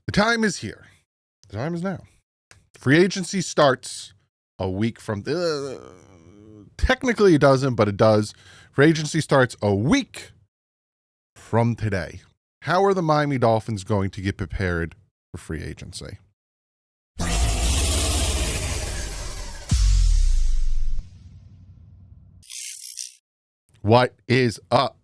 The time is here. The time is now. Free agency starts a week from... technically it doesn't, but it does. Free agency starts a week from today. How are the Miami Dolphins going to get prepared for free agency? What is up,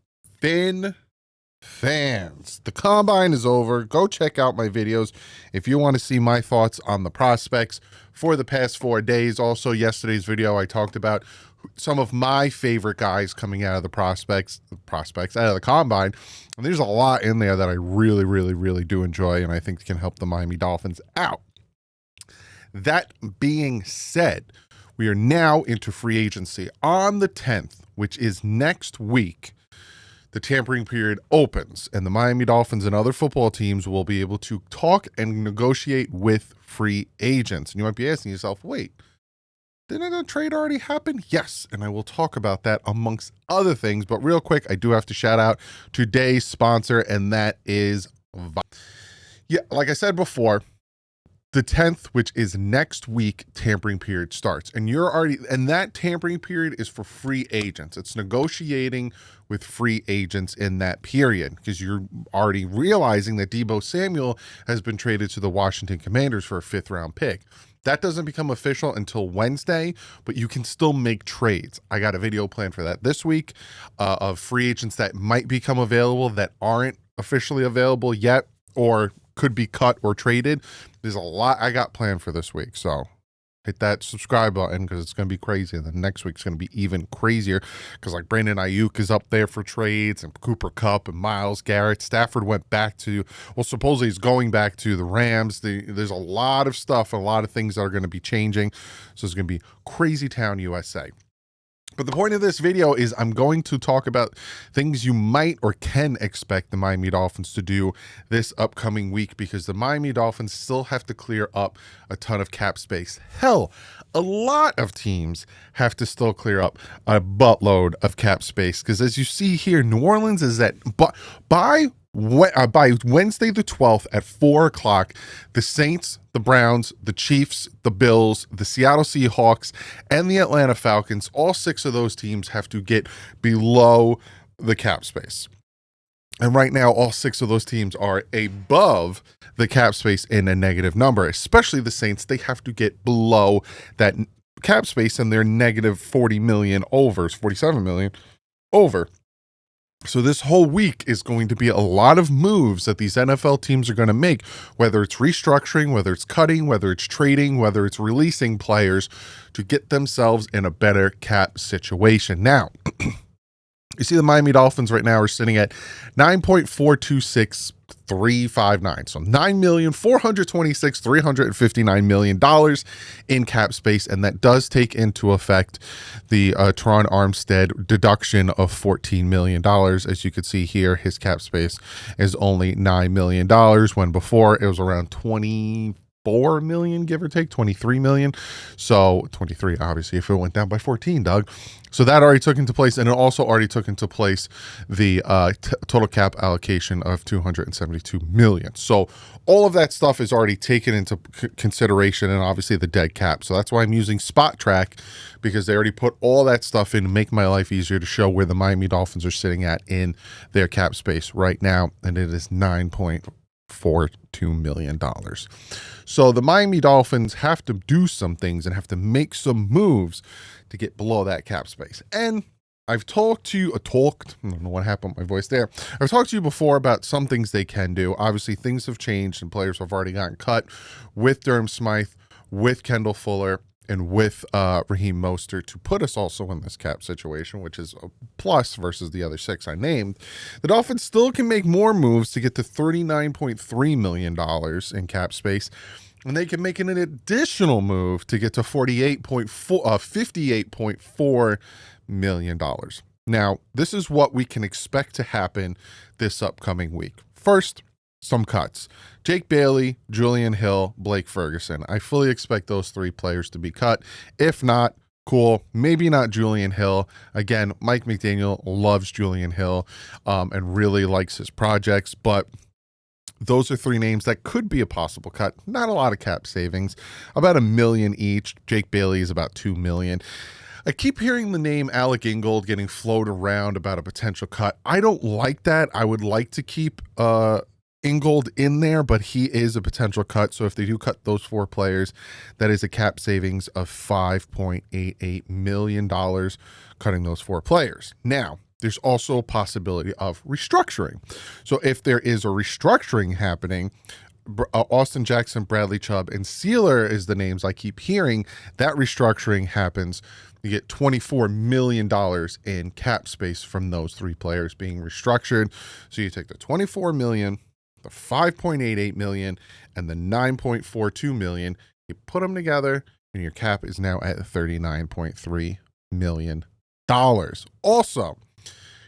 fans? The combine is over. Go check out my videos if you want to see my thoughts on the prospects for the past 4 days. Also, yesterday's video, I talked about some of my favorite guys coming out of the prospects out of the combine. And there's a lot in there that I really do enjoy, and I think can help the Miami Dolphins out. That being said, we are now into free agency. On the 10th, which is next week, the tampering period opens, and the Miami Dolphins and other football teams will be able to talk and negotiate with free agents. And you might be asking yourself, wait, didn't a trade already happen? Yes, and I will talk about that amongst other things. But real quick, I do have to shout out today's sponsor, and that is yeah, like I said before, the 10th, which is next week, tampering period starts. And that tampering period is for free agents. It's negotiating with free agents in that period, because you're already realizing that Deebo Samuel has been traded to the Washington Commanders for a 5th-round pick. That doesn't become official until Wednesday, but you can still make trades. I got a video planned for that this week of free agents that might become available that aren't officially available yet, or could be cut or traded. There's a lot I got planned for this week, so hit that subscribe button because it's going to be crazy. And then next week's going to be even crazier because like Brandon Ayuk is up there for trades, and Cooper Kupp and Myles Garrett. Stafford went back to, well, supposedly he's going back to the Rams. There's a lot of stuff and a lot of things that are going to be changing. So it's going to be crazy town USA. But the point of this video is I'm going to talk about things you might or can expect the Miami Dolphins to do this upcoming week, because the Miami Dolphins still have to clear up a ton of cap space. Hell, a lot of teams have to still clear up a buttload of cap space, because as you see here, New Orleans is at, by Wednesday the 12th at 4 o'clock, the Saints, the Browns, the Chiefs, the Bills, the Seattle Seahawks, and the Atlanta Falcons, all 6 of those teams have to get below the cap space. And right now, all 6 of those teams are above the cap space in a negative number, especially the Saints. They have to get below that cap space, and they're negative 40 million over, 47 million over. So this whole week is going to be a lot of moves that these NFL teams are going to make, whether it's restructuring, whether it's cutting, whether it's trading, whether it's releasing players to get themselves in a better cap situation. Now, you see the Miami Dolphins right now are sitting at 9.426359. So $9,426,359 million in cap space. And that does take into effect the Teron Armstead deduction of $14 million. As you can see here, his cap space is only $9 million, when before it was around 24 million, give or take 23 million. So 23, obviously, if it went down by 14, Doug. So that already took into place, and it also already took into place the total cap allocation of 272 million. So all of that stuff is already taken into consideration, and obviously the dead cap. So that's why I'm using Spot Track, because they already put all that stuff in to make my life easier to show where the Miami Dolphins are sitting at in their cap space right now, and it is $9.42 million. So the Miami Dolphins have to do some things and have to make some moves to get below that cap space. And I've talked to you, I don't know what happened with my voice there. I've talked to you before about some things they can do. Obviously, things have changed and players have already gotten cut with Durham Smythe, with Kendall Fuller, and with Raheem Mostert to put us also in this cap situation, which is a plus versus the other 6 I named. The Dolphins still can make more moves to get to $39.3 million in cap space, and they can make an additional move to get to $58.4 million. Now, this is what we can expect to happen this upcoming week. First, some cuts. Jake Bailey, Julian Hill, Blake Ferguson. I fully expect those 3 players to be cut. If not, cool. Maybe not Julian Hill. Again, Mike McDaniel loves Julian Hill and really likes his projects, but Those are three names that could be a possible cut. Not a lot of cap savings, about $1 million each. Jake Bailey is about $2 million. I keep hearing the name Alec Ingold getting floated around about a potential cut. I don't like that. I would like to keep Ingold in there, but he is a potential cut. So if they do cut those four players, that is a cap savings of $5.88 million cutting those four players. Now, there's also a possibility of restructuring. So if there is a restructuring happening, Austin Jackson, Bradley Chubb, and Sealer is the names I keep hearing. That restructuring happens. You get $24 million in cap space from those three players being restructured. So you take the $24 million, the $5.88 million, and the $9.42 million. You put them together, and your cap is now at $39.3 million. Also,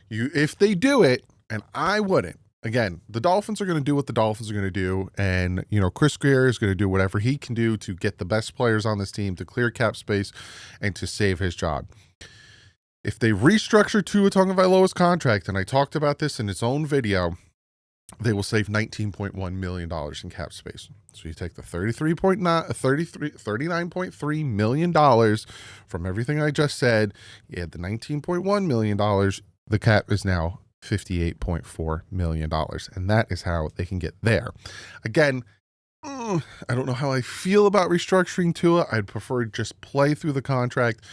if they do it, and I wouldn't, again, the Dolphins are going to do what the Dolphins are going to do. And, Chris Grier is going to do whatever he can do to get the best players on this team to clear cap space and to save his job. If they restructure Tua Tagovailoa's contract, and I talked about this in its own video, they will save $19.1 million in cap space. So you take the $39.3 million from everything I just said, you add the $19.1 million, the cap is now $58.4 million. And that is how they can get there. Again, I don't know how I feel about restructuring Tua. I'd prefer just play through the contract.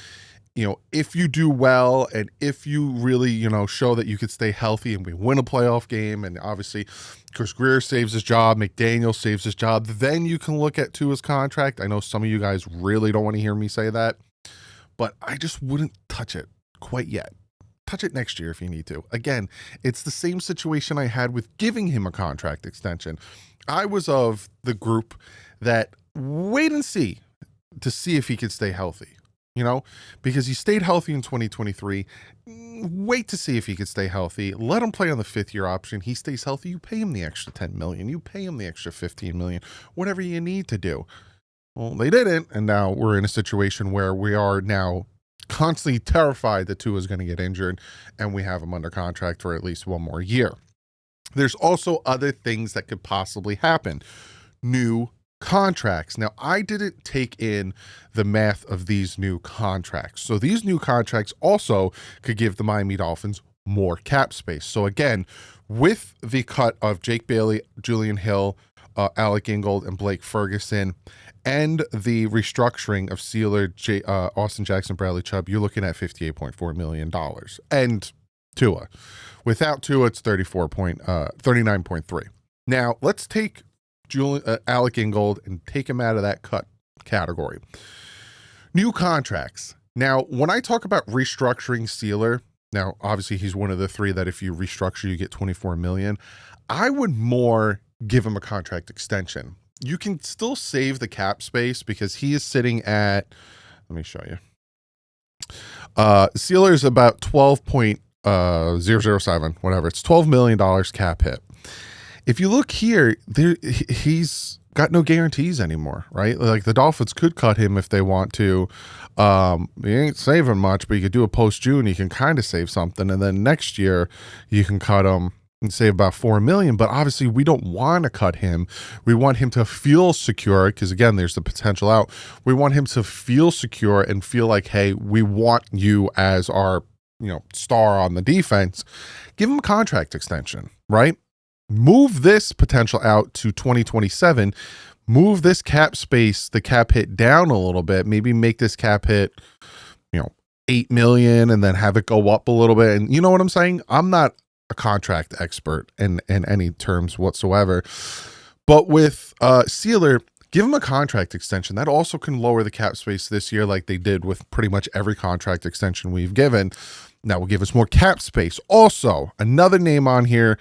If you do well and if you really, show that you could stay healthy and we win a playoff game, and obviously Chris Grier saves his job, McDaniel saves his job, then you can look at Tua's contract. I know some of you guys really don't want to hear me say that, but I just wouldn't touch it quite yet. Touch it next year if you need to. Again, it's the same situation I had with giving him a contract extension. I was of the group that wait and see to see if he could stay healthy. Because he stayed healthy in 2023. Wait to see if he could stay healthy. Let him play on the fifth-year option. He stays healthy. You pay him the extra $10 million. You pay him the extra $15 million. Whatever you need to do. Well, they didn't, and now we're in a situation where we are now constantly terrified that Tua is going to get injured, and we have him under contract for at least one more year. There's also other things that could possibly happen. New contracts. Now, I didn't take in the math of these new contracts. So these new contracts also could give the Miami Dolphins more cap space. So again, with the cut of Jake Bailey, Julian Hill, Alec Ingold, and Blake Ferguson, and the restructuring of Sealer, Austin Jackson, Bradley Chubb, you're looking at $58.4 million. And Tua. Without Tua, it's 39.3. Now, let's take Alec Ingold and take him out of that cut category. New contracts. Now, when I talk about restructuring Sealer, now obviously he's one of the three that if you restructure, you get $24 million. I would more give him a contract extension. You can still save the cap space because he is sitting at, let me show you. Sealer is about 12.007, whatever. It's $12 million cap hit. If you look here, he's got no guarantees anymore, right? Like the Dolphins could cut him if they want to. He ain't saving much, but you could do a post-June. You can kind of save something. And then next year, you can cut him and save about $4 million. But obviously, we don't want to cut him. We want him to feel secure because, again, there's the potential out. We want him to feel secure and feel like, hey, we want you as our star on the defense. Give him a contract extension, right? Move this potential out to 2027. Move this cap space, the cap hit down a little bit. Maybe make this cap hit, $8 million and then have it go up a little bit. And you know what I'm saying? I'm not a contract expert in any terms whatsoever. But with Sealer, give him a contract extension. That also can lower the cap space this year like they did with pretty much every contract extension we've given. That will give us more cap space. Also, another name on here,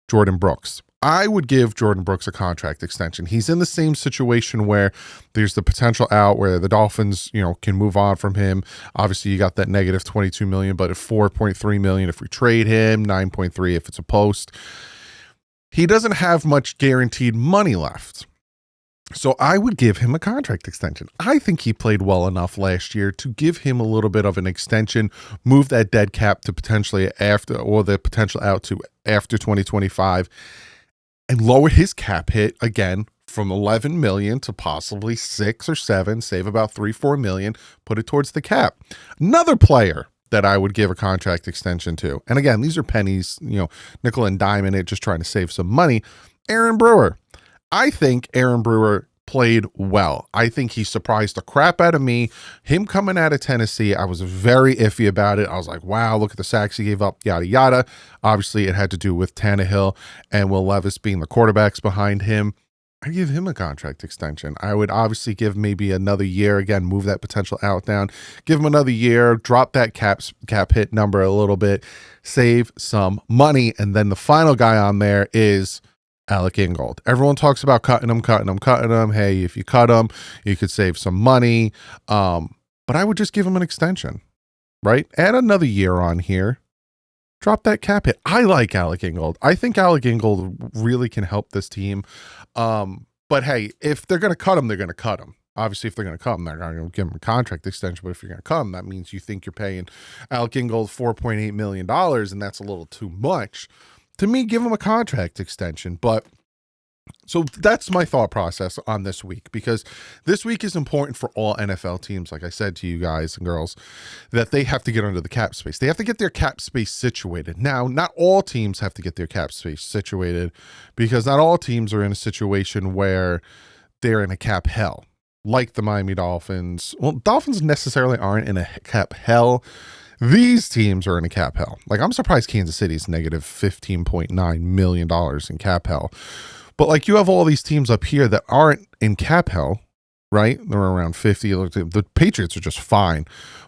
Jordan Brooks. I would give Jordan Brooks a contract extension. He's in the same situation where there's the potential out where the Dolphins, can move on from him. Obviously, you got that negative $22 million, but at $4.3 million if we trade him, $9.3 if it's a post. He doesn't have much guaranteed money left. So I would give him a contract extension. I think he played well enough last year to give him a little bit of an extension, move that dead cap to potentially after, or the potential out to after 2025. and lower his cap hit again from 11 million to possibly 6 or 7, save about 3-4 million, put it towards the cap. Another player that I would give a contract extension to, and again, these are pennies, nickel and dime in it, just trying to save some money. Aaron Brewer. I think Aaron Brewer played well. I think he surprised the crap out of me. Him coming out of Tennessee, I was very iffy about it. I was like, wow, look at the sacks he gave up, yada, yada. Obviously, it had to do with Tannehill and Will Levis being the quarterbacks behind him. I give him a contract extension. I would obviously give maybe another year. Again, move that potential out down. Give him another year. Drop that cap hit number a little bit. Save some money. And then the final guy on there is Alec Ingold. Everyone talks about cutting him. Hey, if you cut him, you could save some money. But I would just give him an extension, right? Add another year on here. Drop that cap hit. I like Alec Ingold. I think Alec Ingold really can help this team. But hey, if they're going to cut him, they're going to cut him. Obviously, if they're going to cut him, they're going to give him a contract extension. But if you're going to cut him, that means you think you're paying Alec Ingold $4.8 million, and that's a little too much. To me, give him a contract extension. But so that's my thought process on this week, because this week is important for all NFL teams. Like I said to you guys and girls, that they have to get under the cap space. They have to get their cap space situated. Now, not all teams have to get their cap space situated, because not all teams are in a situation where they're in a cap hell, like the Miami Dolphins. Well, Dolphins necessarily aren't in a cap hell. These teams are in a cap hell. Like, I'm surprised Kansas City's negative $15.9 million in cap hell. But like, you have all these teams up here that aren't in cap hell, right? They're around 50. The Patriots are just fine.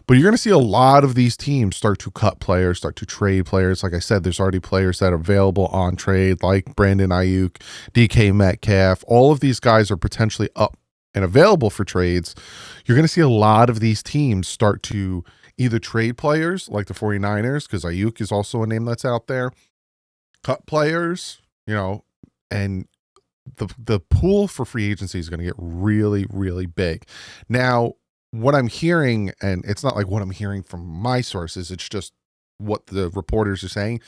But you're going to see a lot of these teams start to cut players, start to trade players. Like I said, there's already players that are available on trade, like Brandon Ayuk, DK Metcalf. All of these guys are potentially up and available for trades. You're going to see a lot of these teams start to either trade players like the 49ers, because Ayuk is also a name that's out there, cut players, and the pool for free agency is going to get really, really big. Now, what I'm hearing, and it's not like what I'm hearing from my sources, it's just what the reporters are saying,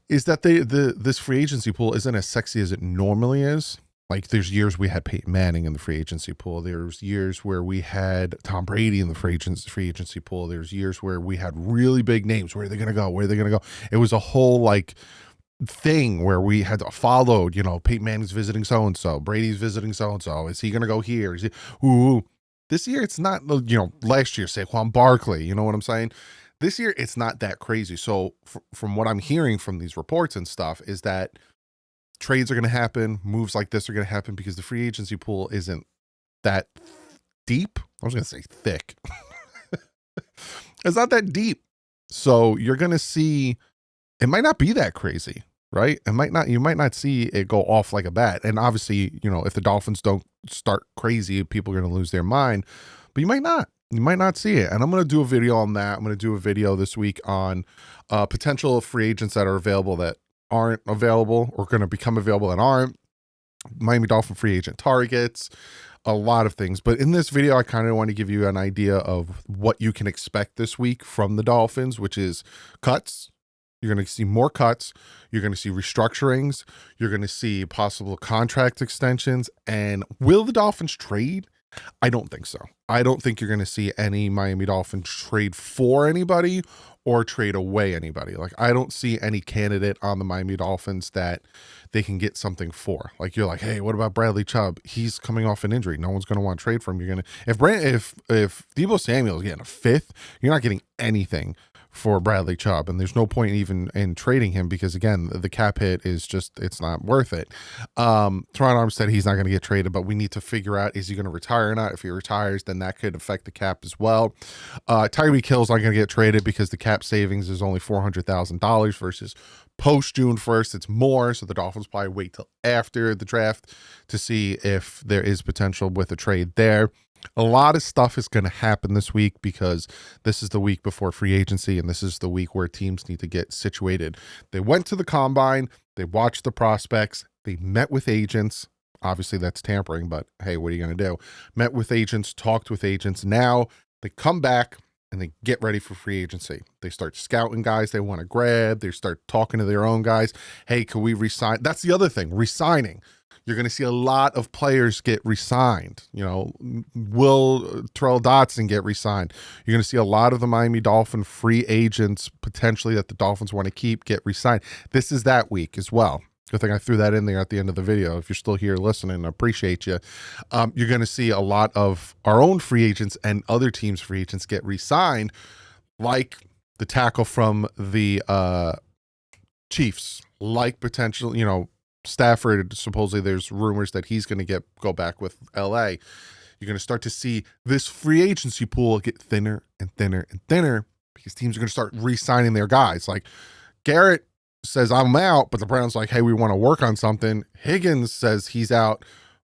is that this free agency pool isn't as sexy as it normally is. Like, there's years we had Peyton Manning in the free agency pool. There's years where we had Tom Brady in the free agency pool. There's years where we had really big names. Where are they going to go? Where are they going to go? It was a whole thing where we had followed, Peyton Manning's visiting so-and-so, Brady's visiting so-and-so. Is he going to go here? Is he, ooh. This year, it's not, last year, Saquon Barkley, you know what I'm saying? This year, it's not that crazy. So from what I'm hearing from these reports and stuff is that trades are going to happen. Moves like this are going to happen because the free agency pool isn't that deep. I was going to say thick. It's not that deep. So you're going to see, it might not be that crazy, right? You might not see it go off like a bat. And obviously, if the Dolphins don't start crazy, people are going to lose their mind, but you might not see it. And I'm going to do a video on that. I'm going to do a video this week on potential free agents that are available that aren't available, or going to become available that aren't, Miami Dolphin free agent targets, a lot of things. But in this video, I kind of want to give you an idea of what you can expect this week from the Dolphins, which is cuts. You're going to see more cuts. You're going to see restructurings. You're going to see possible contract extensions. And will the Dolphins trade? I don't think so. I don't think you're going to see any Miami Dolphins trade for anybody or trade away anybody. Like, I don't see any candidate on the Miami Dolphins that they can get something for. Like, you're like, hey, what about Bradley Chubb? He's coming off an injury. No one's going to want to trade for him. You're going to, if Deebo Samuel is getting a fifth, you're not getting anything for Bradley Chubb, and there's no point even in trading him, because again, the cap hit is just, it's not worth it. Teron Armstead, he's not going to get traded, but we need to figure out, is he going to retire or not? If he retires, then that could affect the cap as well. Tyreek Hill's not going to get traded because the cap savings is only $400,000 versus post June 1st it's more, so the Dolphins probably wait till after the draft to see if there is potential with a trade there. A lot of stuff is going to happen this week because this is the week before free agency, and this is the week where teams need to get situated. They went to the combine, they watched the prospects, they met with agents. Obviously, that's tampering, but hey, what are you going to do? Met with agents, talked with agents. Now they come back, and they get ready for free agency. They start scouting guys they want to grab. They start talking to their own guys. Hey, can we resign? That's the other thing, resigning. You're going to see a lot of players get resigned. You know, will Terrell Dotson get resigned? You're going to see a lot of the Miami Dolphin free agents potentially that the Dolphins want to keep get resigned. This is that week as well. Good thing I threw that in there at the end of the video. If you're still here listening, I appreciate you. You're going to see a lot of our own free agents and other teams' free agents get re-signed, like the tackle from the Chiefs, like potential, you know, Stafford. Supposedly there's rumors that he's going to go back with LA. You're going to start to see this free agency pool get thinner and thinner and thinner because teams are going to start re-signing their guys. Like Garrett says I'm out, but the Browns like, hey, we want to work on something. Higgins says he's out,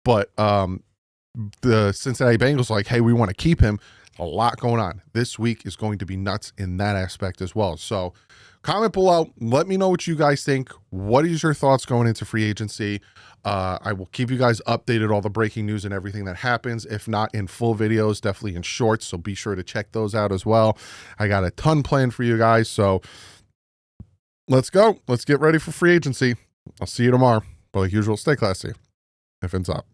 but the Cincinnati Bengals like, hey, we want to keep him. A lot going on. This week is going to be nuts in that aspect as well. So comment below. Let me know what you guys think. What is your thoughts going into free agency? I will keep you guys updated, all the breaking news and everything that happens. If not in full videos, definitely in shorts. So be sure to check those out as well. I got a ton planned for you guys. So let's go. Let's get ready for free agency. I'll see you tomorrow. But like usual, stay classy. If it's up.